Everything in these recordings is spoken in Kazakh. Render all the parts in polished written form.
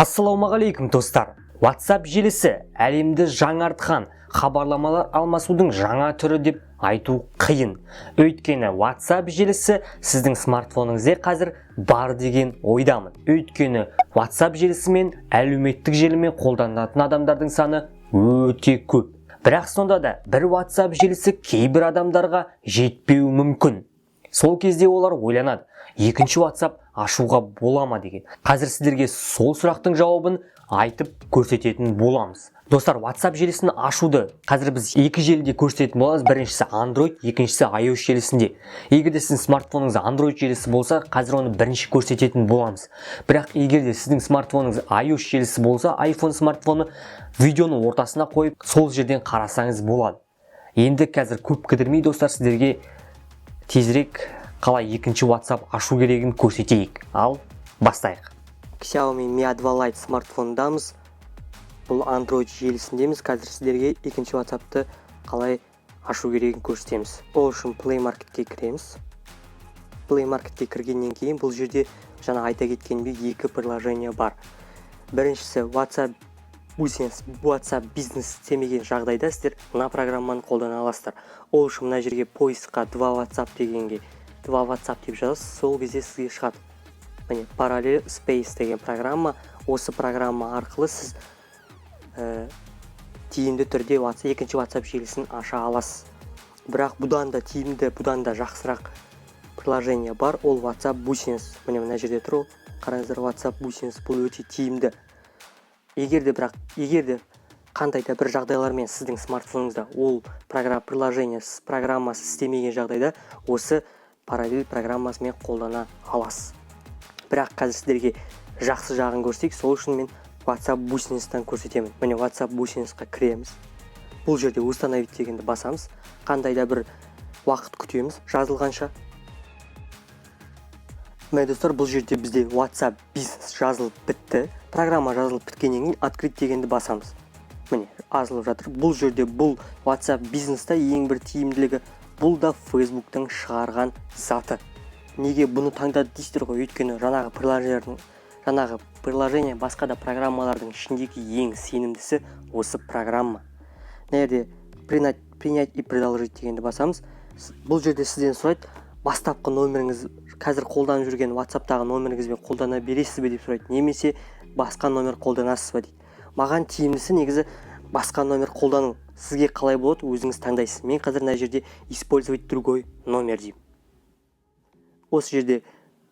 Ассалаумағалейкум достар. WhatsApp желісі әлемді жаңартқан хабарламалар алмасудың жаңа түрі деп айту қиын. Өйткені WhatsApp желісі сіздің смартфоныңызда қазір бар деген ойдамын. Өйткені WhatsApp желісімен әлеуметтік желімен қолданатын адамдардың саны өте көп. Бірақ сонда да бір WhatsApp желісі кейбір адамдарға жетпеуі мүмкін. Сол кезде олар ойланады, екінші WhatsApp ашуға бола ма деген. Қазір сіздерге сол сұрақтың жауабын айтып көрсететін боламыз. Достар, WhatsApp желісін ашуды қазір біз екі желіде көрсететін боламыз. Біріншісі Android, екіншісі iOS желісінде. Егер де сіздің смартфоныңызда Android желісі болса, қазір оны бірінші көрсететін боламыз. Бірақ егер де сіздің смартфоныңыз iOS желісі болса, iPhone смартфоны видеоны ортасына қойып, сол жерден қарасаңыз болады. Енді қазір көп кідірмей достар, сіздерге тезірек қалай екінші WhatsApp ашу керегін көрсетейік. Ал бастайық. Xiaomi Mi A2 Lite смартфонындамыз. Бұл Android желісіндеміз. Қазір сіздерге екінші WhatsApp'ты қалай ашу керегін көрсетеміз. Ол үшін Play Market'ке кіреміз. Play Market'ке кіргеннен кейін бұл жерде жаңа айта кеткенімдей екі приложение бар. Біріншісі WhatsApp бизнес істемеген жағдайда сіздер мына программаны қолдана аласыздар. Ол үшін мына жерге поискқа 2 WhatsApp дегенге 2 WhatsApp деп жазасыз, сол кезде сізге шығады. Міне, Parallel Space деген программа. Осы программа арқылы сіз тиімді түрде екінші WhatsApp желісін аша аласыз. Бірақ бұдан да тиімді, бұдан да жақсырақ приложение бар. Ол WhatsApp Business. Міне, мына жерде тұр. Қараңыздар, WhatsApp Business бұл өте тиімді. Егер де қандай да бір жағдайлармен сіздің смартфоныңызда ол программасы істемеген жағдайда осы параллель программасымен қолдана аласыз. Бірақ қазір сіздерге жақсы жағын көрсетейік, сол үшін мен WhatsApp Business-тан көрсетемін. Міне, WhatsApp Business-қа кіреміз. Бұл жерде установить дегенді басамыз. Қандай да бір уақыт күтеміз жазылғанша. Міне достар, бұл жерде бізде WhatsApp Business жазылып бітті. Программа жазылып біткеннен кейін открыть дегенді басамыз. Міне, жазылып жатыр. Бұл жерде бұл WhatsApp Business-та ең бір тиімділігі, бұл да Facebook-тың шығарған заты. Неге бұны таңдады дейсіздер ғой? Өйткені жаңағы приложение басқа да программалардың ішіндегі ең сенімдісі осы программа. Мына жерде принять и продолжить дегенді басамыз. Бұл жерде сізден сұрайды, бастапқы номеріңіз, қазір қолданып жүрген WhatsApp-тағы номеріңізбен қолдана бересіз бе деп сұрайды, немесе басқа номер қолданасыз ба дейді. Маған тиімдісі негізі басқа номер қолдану. Сізге қалай болады, өзіңіз таңдайсыз. Мен қазір мына жерде использовать другой номер деймін. Осы жерде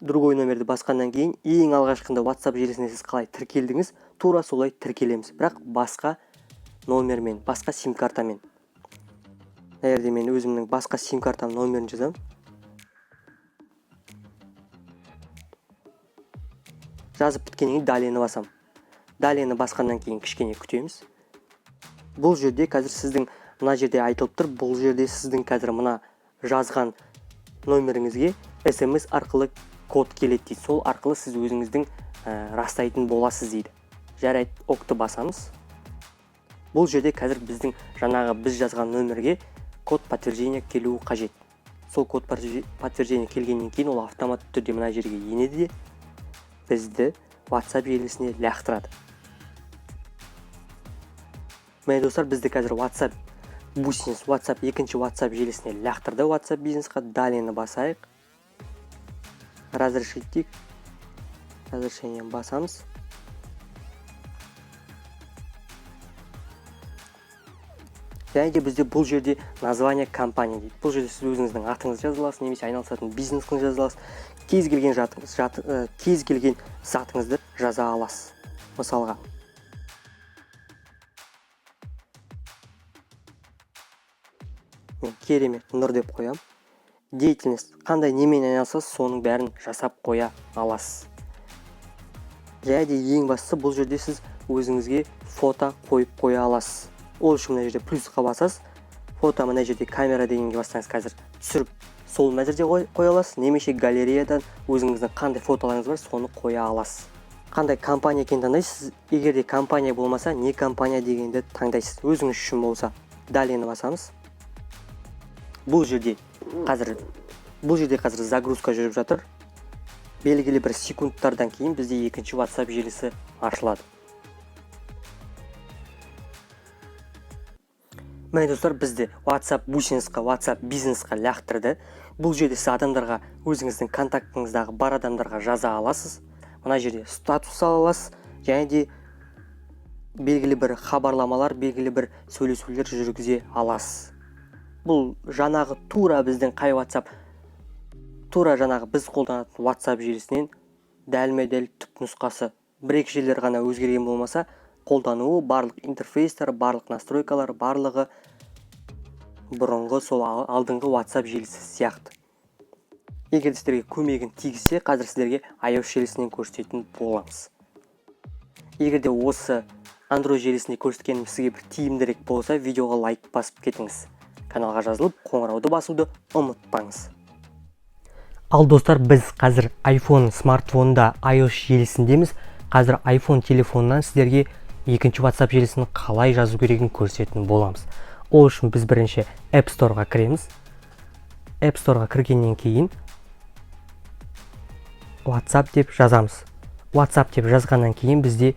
другой номерді басқаннан кейін ең алғашқында WhatsApp желісіне сіз қалай тіркелдіңіз, тура солай тіркелеміз. Бірақ басқа номермен, басқа сим-картамен. Мына жерде мен өзімнің басқа сим-картам номерін жазамын. Жазып біткеннен кейін далені басамын. Далені басқаннан кейін кішкене күтеміз. Бұл жерде қазір сіздің мына жерде айтылып тұр. Бұл жерде сіздің қазір мына жазған номеріңізге SMS арқылы код келеді дейді. Сол арқылы сіз өзіңіздің растайтын боласыз дейді. Жарайды, окты басамыз. Бұл жерде қазір біздің жаңағы біз жазған номерге код подтверждения келуі қажет. Сол код подтверждения келгеннен кейін ол автоматты түрде мына жерге енеді де бізді WhatsApp желісіне лақтырады. Міне достар, бізді қазір WhatsApp Business, екінші WhatsApp желісіне лақтырды. WhatsApp бизнесқа далені басайық. Разрешить дейік. Разрешениені басамыз. Және де бізде бұл жерде название компания дейді. Бұл жерде сіз өзіңіздің атыңызды жаза аласыз, немесе айналысатын бизнесіңізді жаза аласыз. Кез келген затыңызды жаза аласыз. Мысалға. Мен керемет нұр деп қоям. Деятельность, қандай немен айналысасыз, соның бәрін жасап қоя аласыз. Және де ең бастысы бұл жерде сіз өзіңізге фото қойып қоя аласыз. Ол үшін мына жерде плюсқа басасыз. Фото мына жерде камера дегенге бассаңыз қазір түсіріп сол мына жерде қоя аласыз. Немесе галереядан өзіңіздің қандай фотоларыңыз бар, соны қоя аласыз. Қандай компания екенін таңдайсыз. Егер де компания болмаса, не компания дегенді таңдайсыз. Өзіңіз үшін болса, далені басамыз. Бұл жерде қазір загрузка жүріп жатыр. белгілі бір секундтардан кейін бізде екінші WhatsApp желісі ашылады. Міне достар, бізді WhatsApp бизнесқа, WhatsApp бизнесқа лақтырды. Бұл жерде сіз адамдарға, өзіңіздің контактыңыздағы бар адамдарға жаза аласыз. Мына жерде статус ала аласыз, және де белгілі бір хабарламалар, белгілі бір сөйлесулер жүргізе аласыз. Бұл жаңағы тура біздің қай WhatsApp, тура жаңағы біз қолданатын WhatsApp желісінен дәлме-дәл түп нұсқасы. Бір-екі жерлер ғана өзгерген болмаса, қолдануы, барлық интерфейстер, барлық настройкалар, барлығы бұрынғы сол алдыңғы WhatsApp желісі сияқты. Егер сіздерге көмегін тигізсе, қазір сіздерге iOS желісінен көрсететін боламыз. Егер де осы Android желісінде көрсеткенім сізге бір тиімдірек болса, видеоға лайк басып кетіңіз. Каналға жазылып, қоңырауды басуды ұмытпаңыз. Ал достар, біз қазір iPhone смартфонында iOS желісіндеміз. Қазір iPhone телефонынан сіздерге екінші WhatsApp желісін қалай жазу керегін көрсететін боламыз. Ол үшін біз бірінші App Store-ға кіреміз. App Store-ға кіргеннен кейін WhatsApp деп жазамыз. WhatsApp деп жазғаннан кейін бізде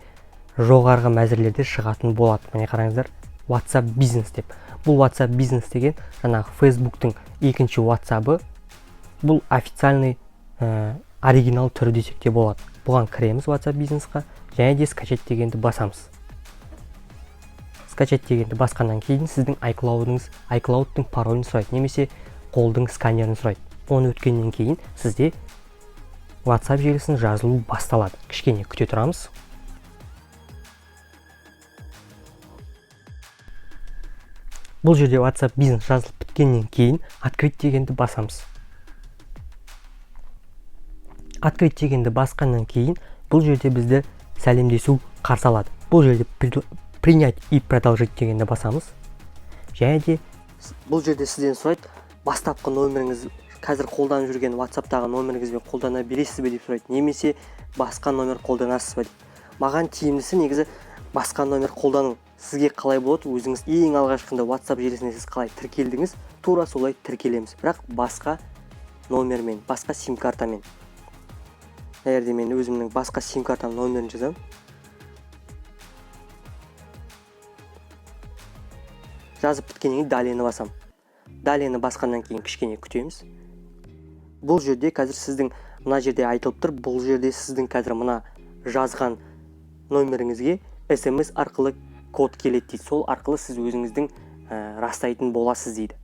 жоғарғы мәзірлерде шығатын болады. Міне қараңыздар, WhatsApp бизнес деп. Бұл WhatsApp бизнес деген жаңағы Facebook-тың екінші WhatsApp-ы. Бұл официальный оригинал түрі десек те болады. Бұған кіреміз WhatsApp бизнесқа, және де скачать дегенді басамыз. Скачать дегенді басқаннан кейін сіздің iCloud-тың паролін сұрайды, немесе қолдың сканерін сұрайды. Оны өткеннен кейін сізде WhatsApp желісінің жазылуы басталады. Кішкене күте тұрамыз. Бұл жерде WhatsApp бизнес жазылып біткеннен кейін открыть дегенді басамыз. Открыть дегенді басқаннан кейін бұл жерде бізді сәлемдесу қарсы алады. Бұл жерде принять и продолжить дегенді басамыз. Және де бұл жерде сізден сұрайды, бастапқы номеріңіз, қазір қолданып жүрген WhatsApp-тағы номеріңізбен қолдана бересіз бе деп сұрайды, немесе басқа номер қолданасыз ба деп. Маған тиімдісі негізі басқа номер қолдану. Сізге қалай болады, өзіңіз ең алғашқында WhatsApp желісіне сіз қалай тіркелдіңіз, тура солай тіркелеміз, бірақ басқа номермен, басқа сим-картамен. Егерде мен өзімнің басқа сим-картам номерін жазамын. Жазып біткеннен кейін далені басам. Далені басқаннан кейін кішкене күтеміз. Бұл жерде қазір сіздің, мына жерде айтылып тұр, бұл жерде сіздің қазір мына жазған номеріңізге SMS арқылы код келеді дейді. Сол арқылы сіз өзіңіздің растайтын боласыз дейді.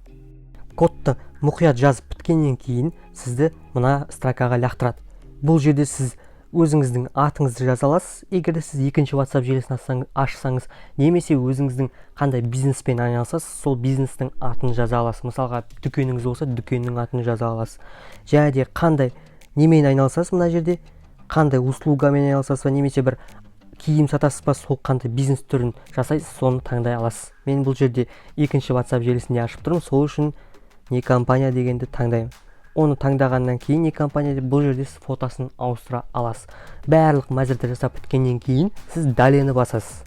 Кодты мұқият жазып біткеннен кейін сізді мына строкаға лақтырады. Бұл жерде сіз өзіңіздің атыңызды жаза аласыз. Егер де сіз екінші WhatsApp желісін ашсаңыз, немесе өзіңіздің қандай бизнеспен айналысасыз, сол бизнестің атын жаза аласыз. Мысалға, дүкеніңіз болса, дүкеннің атын жаза аласыз. Және де қандай немен айналысасыз, мына жерде қандай услугамен айналысасыз, немесе бір киім сатасыз ба, сол қандай бизнес түрін жасайсыз, соны таңдай аласыз. Мен бұл жерде екінші WhatsApp желісінде ашып тұрмын, сол үшін не компания дегенді таңдаймын. Оны таңдағаннан кейін не компания деп бұл жерде сіз фотосын ауыстыра аласыз. Барлық мәзірді жасап біткеннен кейін сіз далені басасыз.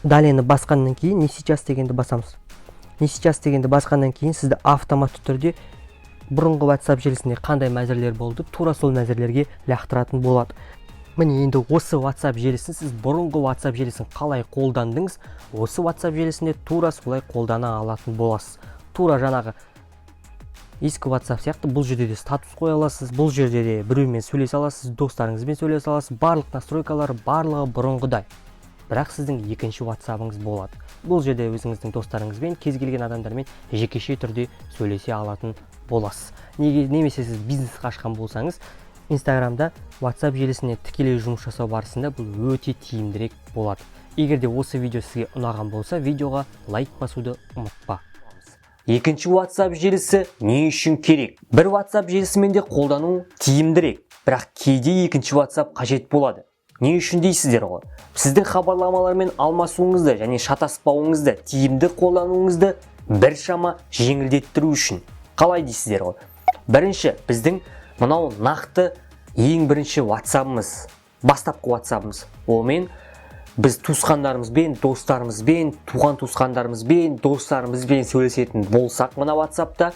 Далені басқаннан кейін не сейчас дегенді басамыз. Не сейчас дегенді басқаннан кейін сізді автоматты түрде бұрынғы WhatsApp желісінде қандай мәзірлер болды, тура сол мәзірлерге лақтыратын болады. Міне енді осы WhatsApp желісін сіз бұрынғы WhatsApp желісін қалай қолдандыңыз, осы WhatsApp желісінде тура солай қолдана алатын боласыз. Тура жаңағы ескі WhatsApp сияқты бұл жерде де статус қоя аласыз, бұл жерде де біреумен сөйлесе аласыз, достарыңызбен сөйлесе аласыз, барлық настройкалар барлығы бұрынғыдай. Бірақ сіздің екінші WhatsApp-ыңыз болады. Бұл жерде өзіңіздің достарыңызбен, кез келген адамдармен жекеше түрде сөйлесе алатын боласыз. Немесе сіз бизнес ашқан болсаңыз, Instagramда WhatsApp желісіне тікелей жұмыс жасау барысында бұл өте тиімдірек болады. Егер де осы видео сізге ұнаған болса, видеоға лайк басуды ұмытпа. Екінші WhatsApp желісі не үшін керек? Бір WhatsApp желісімен де қолдану тиімдірек, бірақ кейде екінші WhatsApp қажет болады. Не үшін дейсіздер ғой? Сіздің хабарламалармен алмасуыңызды және шатаспауыңызды, тиімді қолдануыңызды біршама жеңілдеттіру үшін. Қалай дейсіздер ғой? Бірінші, біздің мынау нақты ең бірінші WhatsApp-ымыз, бастапқы WhatsApp-ымыз. Олмен біз туысқандарымызбен, достарымызбен, туған туысқандарымызбен, достарымызбен сөйлесетін болсақ, мына WhatsApp-та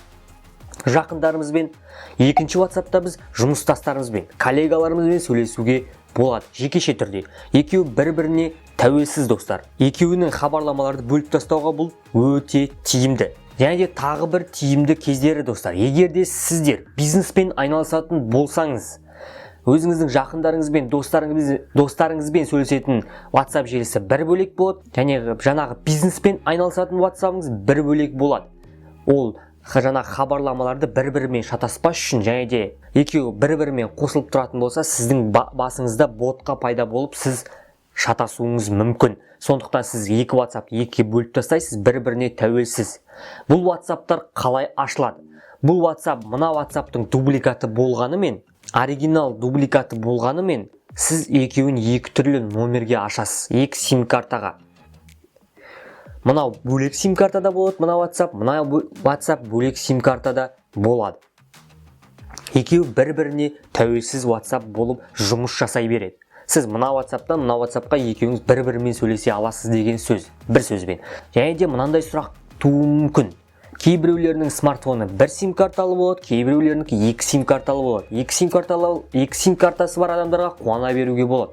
жақындарымызбен, екінші WhatsApp'та біз жұмыстастарымызбен, коллегаларымызбен сөйлесуге болады жекеше түрде. Екеуі бір-біріне тәуелсіз достар. Екеуінің хабарламаларды бөліп тастауға бұл өте тиімді. Және де тағы бір тиімді кездері достар. Егер де сіздер бизнеспен айналысатын болсаңыз, өзіңіздің жақындарыңызбен, достарыңызбен сөйлесетін WhatsApp желісі бір бөлек болады, және жаңағы бизнеспен айналысатын WhatsApp'ыңыз бір бөлек болады. Ол жаңағы хабарламаларды бір-бірімен шатаспас үшін, және де екеуі бір-бірімен қосылып тұратын болса, сіздің басыңызда ботқа пайда болып, сіз шатасуыңыз мүмкін. Сондықтан сіз екі WhatsApp екіге бөліп тастайсыз, бір-біріне тәуелсіз. Бұл WhatsApp'тар қалай ашылады? Бұл WhatsApp мына WhatsApp'тың дубликаты болғанымен, оригинал дубликаты болғанымен, сіз екеуін екі түрлі номерге ашасыз, екі сим-картаға. Мынау бөлек сим-картада болады, мына WhatsApp бөлек сим-картада болады. Екеуі бір-біріне тәуелсіз WhatsApp болып жұмыс жасай береді. Сіз мына WhatsApp'тан мына WhatsApp'қа екеуіңіз бір-бірімен сөйлесе аласыз деген сөз, бір сөзбен. Және де мынандай сұрақ тууы мүмкін. Кейбіреулерінің смартфоны бір сим-карталы болады, кейбіреулерінің екі сим-карталы болады. Екі сим-картасы бар адамдарға қуана беруге болады.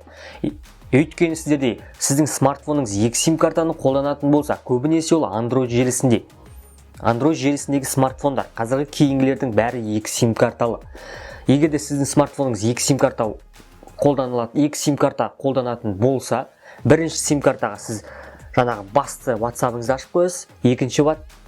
Өйткені сіздерде сіздің смартфоныңыз екі сим-картаны қолданатын болса, көбінесе ол Android желісінде. Android желісіндегі смартфондар, қазіргі кейінгілердің бәрі екі сим-карталы. Егер де сіздің смартфоныңыз екі сим-карта қолданатын болса, бірінші сим-картаға сіз жаңағы басты WhatsApp-ыңызды ашып қоясыз,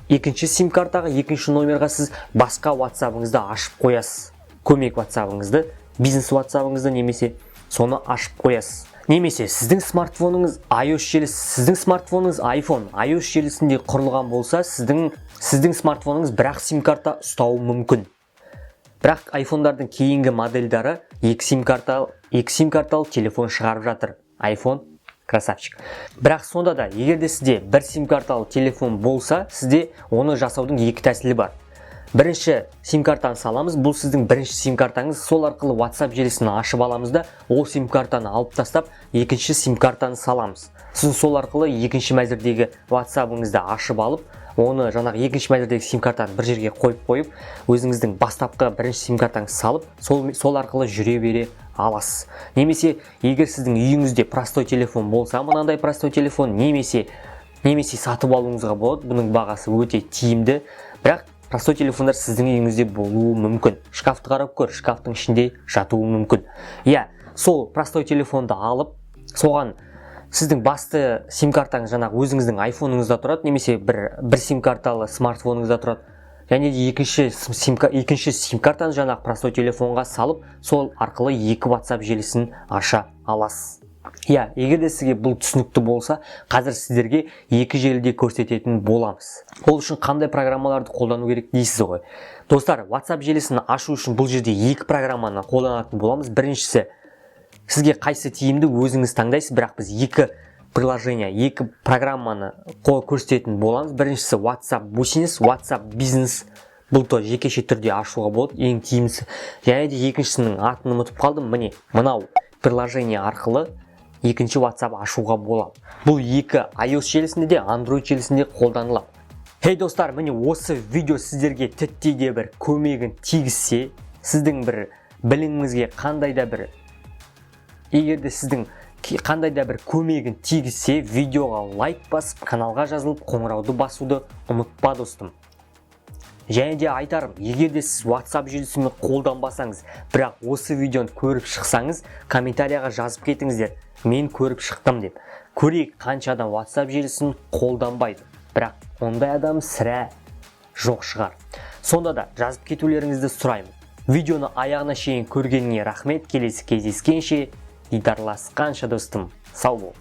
екінші сим-картаға, екінші номерға сіз басқа WhatsApp-ыңызды ашып қоясыз. Көмек WhatsApp-ыңызды, бизнес WhatsApp-ыңызды немесе соны ашып қоясыз. Немесе сіздің смартфоныңыз iOS желісі, сіздің смартфоныңыз iPhone, iOS желісінде құрылған болса, сіздің смартфоныңыз бірақ сим-карта ұстауы мүмкін. Бірақ iPhone-дардың кейінгі модельдары екі сим-карталы телефон шығарып жатыр. iPhone красавчик. Бірақ сонда да, егер де сізде бір сим-карталы телефон болса, сізде оны жасаудың екі тәсілі бар. Бірінші сим-картаны саламыз, бұл сіздің бірінші сим-картаңыз, сол арқылы WhatsApp желісін ашып аламыз да, ол сим-картаны алып тастап, екінші сим-картаны саламыз. Сіз сол арқылы екінші мәзірдегі WhatsApp-ыңызды ашып алып, оны жаңағы екінші мәзірдегі сим-картаны бір жерге қойып, өзіңіздің бастапқы бірінші сим-картаңызды салып, сол арқылы жүре бере аласыз. Немесе егер сіздің үйіңізде простой телефон болса, мынандай простой телефон немесе сатып алуыңызға болады. Бұның бағасы өте тиімді, бірақ простой телефондар сіздің үйіңізде болуы мүмкін. Шкафты қарап көр, шкафтың ішінде жатуы мүмкін. Сол простой телефонды алып, соған сіздің басты сим-картаңыз жаңағы өзіңіздің iPhone-ыңызда тұрады, немесе бір сим-карталы смартфоныңызда тұрады. Және де екінші сим-картаны жаңағы простой телефонға салып, сол арқылы екі WhatsApp желісін аша аласыз. Егер де сізге бұл түсінікті болса, қазір сіздерге екі желіде көрсететін боламыз. Ол үшін қандай программаларды қолдану керек дейсіз ғой. Достар, WhatsApp желісін ашу үшін бұл жерде екі программаны қолданатын боламыз. Біріншісі, сізге қайсы тиімді өзіңіз таңдайсыз, бірақ біз екі программаны көрсететін боламыз. Біріншісі WhatsApp Business, WhatsApp Business. Бұл то жекеше түрде ашуға болады, ең тиімдісі. Және де екіншісінің атын ұмытып қалдым. Мынау приложение арқылы екінші WhatsApp ашуға болады. Бұл екі iOS желісінде де, Android желісінде қолданылады. Достар, осы видео сіздерге тіттейде бір көмегін тигізсе, сіздің бір біліміңізге қандай да бір көмегін тигізсе, видеоға лайк басып, каналға жазылып, қоңырауды басуды ұмытпа достым. Және де айтарым, егер де сіз WhatsApp желісімен қолданбасаңыз, бірақ осы видеоны көріп шықсаңыз, комментарияға жазып кетіңіздер. Мен көріп шықтым деп. Көрейік қанша адам WhatsApp желісін қолданбайды. Бірақ ондай адам сірә жоқ шығар. Сонда да жазып кетулеріңізді сұраймын. Видеоны аяғына шейін көргеніңе рахмет. Келесі кездескенше, дидарласқанша достым, сау бол.